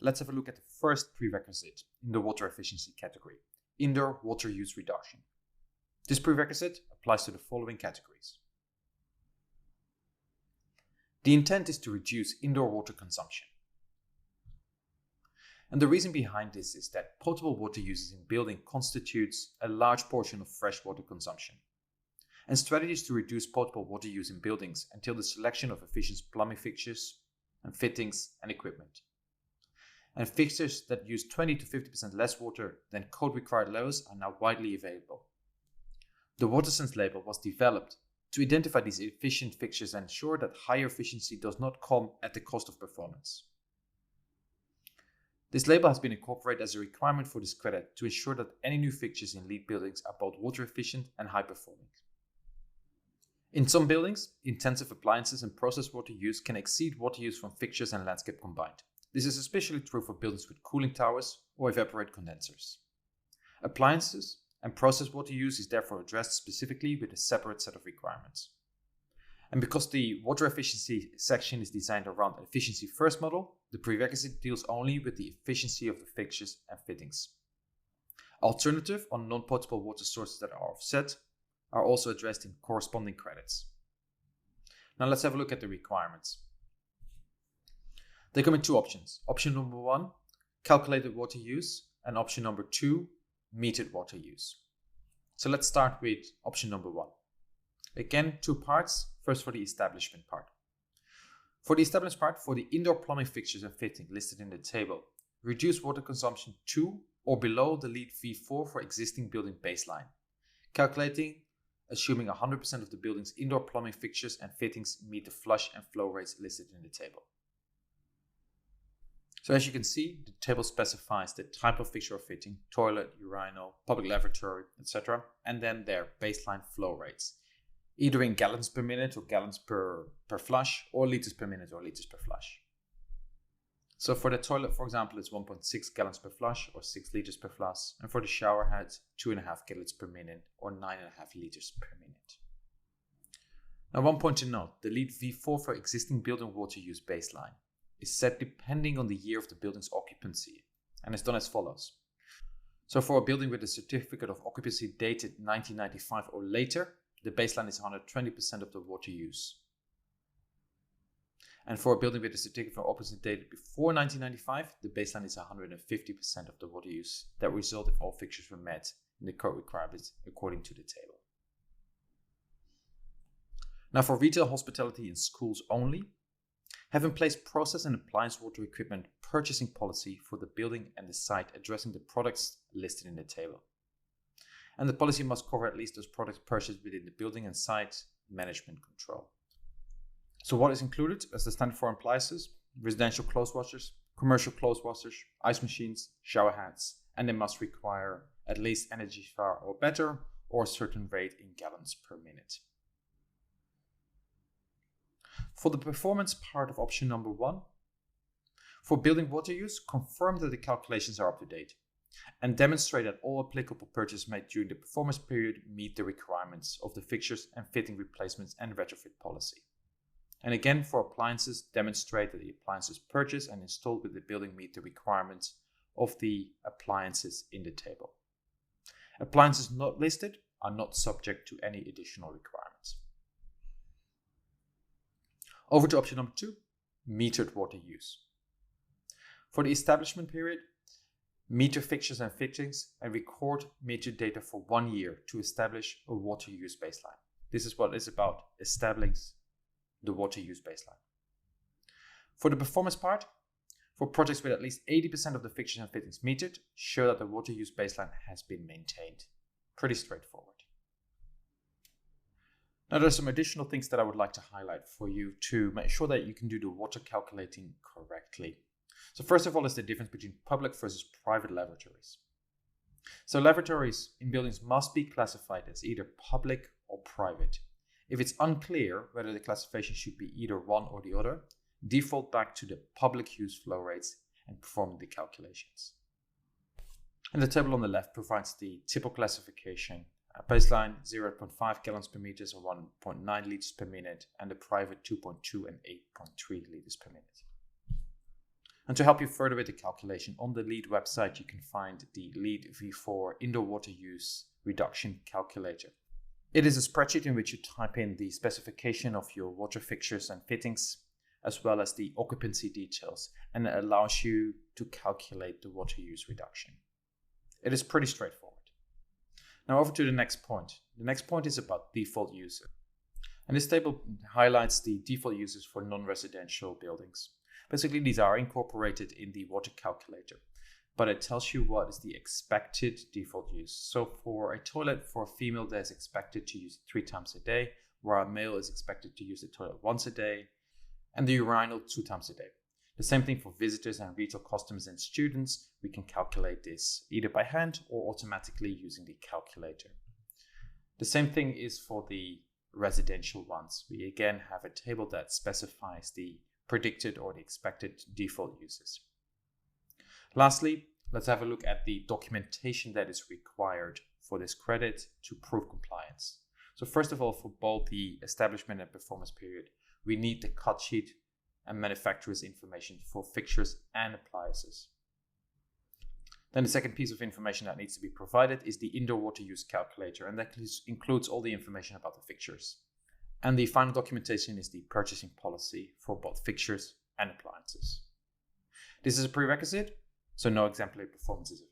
Let's have a look at the first prerequisite in the water efficiency category, indoor water use reduction. This prerequisite applies to the following categories. The intent is to reduce indoor water consumption. And the reason behind this is that potable water uses in building constitutes a large portion of freshwater consumption. And strategies to reduce potable water use in buildings entail the selection of efficient plumbing fixtures and fittings and equipment. And fixtures that use 20 to 50% less water than code required levels are now widely available. The WaterSense label was developed to identify these efficient fixtures and ensure that higher efficiency does not come at the cost of performance. This label has been incorporated as a requirement for this credit to ensure that any new fixtures in LEED buildings are both water efficient and high performing. In some buildings, intensive appliances and process water use can exceed water use from fixtures and landscape combined. This is especially true for buildings with cooling towers or evaporate condensers. Appliances and process water use is therefore addressed specifically with a separate set of requirements. And because the water efficiency section is designed around an efficiency first model, the prerequisite deals only with the efficiency of the fixtures and fittings. Alternative or non-potable water sources that are offset are also addressed in corresponding credits. Now let's have a look at the requirements. They come in two options. Option number 1, calculated water use, and option number 2, metered water use. So let's start with option number 1. Again, two parts. First for the establishment part. For the establishment part, for the indoor plumbing fixtures and fitting listed in the table, reduce water consumption to or below the LEED v4 for existing building baseline. Calculating, assuming 100% of the building's indoor plumbing fixtures and fittings meet the flush and flow rates listed in the table. So as you can see, the table specifies the type of fixture or fitting, toilet, urinal, public lavatory, etc. and then their baseline flow rates, either in gallons per minute or gallons per flush, or liters per minute or liters per flush. So for the toilet, for example, it's 1.6 gallons per flush or 6 liters per flush, and for the shower head, 2.5 gallons per minute or 9.5 liters per minute. Now, one point to note, the LEED v4 for existing building water use baseline is set depending on the year of the building's occupancy, and is done as follows. So for a building with a certificate of occupancy dated 1995 or later, the baseline is 120% of the water use. And for a building with a certificate of occupancy dated before 1995, the baseline is 150% of the water use that result if all fixtures were met in the code requirements according to the table. Now for retail, hospitality and schools only, have in place process and appliance water equipment purchasing policy for the building and the site addressing the products listed in the table. And the policy must cover at least those products purchased within the building and site management control. So what is included as the standard for appliances? Residential clothes washers, commercial clothes washers, ice machines, shower heads, and they must require at least Energy Star or better, or a certain rate in gallons per minute. For the performance part of option number 1, for building water use, confirm that the calculations are up to date and demonstrate that all applicable purchases made during the performance period meet the requirements of the fixtures and fitting replacements and retrofit policy. And again, for appliances, demonstrate that the appliances purchased and installed with the building meet the requirements of the appliances in the table. Appliances not listed are not subject to any additional requirements. Over to option number 2, metered water use. For the establishment period, meter fixtures and fittings and record meter data for 1 year to establish a water use baseline. This is what it's about, establishing the water use baseline. For the performance part, for projects with at least 80% of the fixtures and fittings metered, show that the water use baseline has been maintained. Pretty straightforward. Now there's some additional things that I would like to highlight for you to make sure that you can do the water calculating correctly. So first of all is the difference between public versus private lavatories. So lavatories in buildings must be classified as either public or private. If it's unclear whether the classification should be either one or the other, default back to the public use flow rates and perform the calculations. And the table on the left provides the typical classification Baseline 0.5 gallons per meter or 1.9 liters per minute, and the private 2.2 and 8.3 liters per minute. And to help you further with the calculation, on the LEED website you can find the LEED V4 Indoor Water Use Reduction Calculator. It is a spreadsheet in which you type in the specification of your water fixtures and fittings, as well as the occupancy details, and it allows you to calculate the water use reduction. It is pretty straightforward. Now over to the next point. The next point is about default user. And this table highlights the default users for non-residential buildings. Basically, these are incorporated in the water calculator, but it tells you what is the expected default use. So for a toilet for a female, that is expected to use it 3 times a day, where a male is expected to use the toilet once a day, and the urinal 2 times a day. The same thing for visitors and retail customers and students. We can calculate this either by hand or automatically using the calculator. The same thing is for the residential ones. We again have a table that specifies the predicted or the expected default uses. Lastly, let's have a look at the documentation that is required for this credit to prove compliance. So first of all, for both the establishment and performance period, we need the cut sheet and manufacturer's information for fixtures and appliances. Then the second piece of information that needs to be provided is the indoor water use calculator, and that includes all the information about the fixtures. And the final documentation is the purchasing policy for both fixtures and appliances. This is a prerequisite, so no exemplary performance is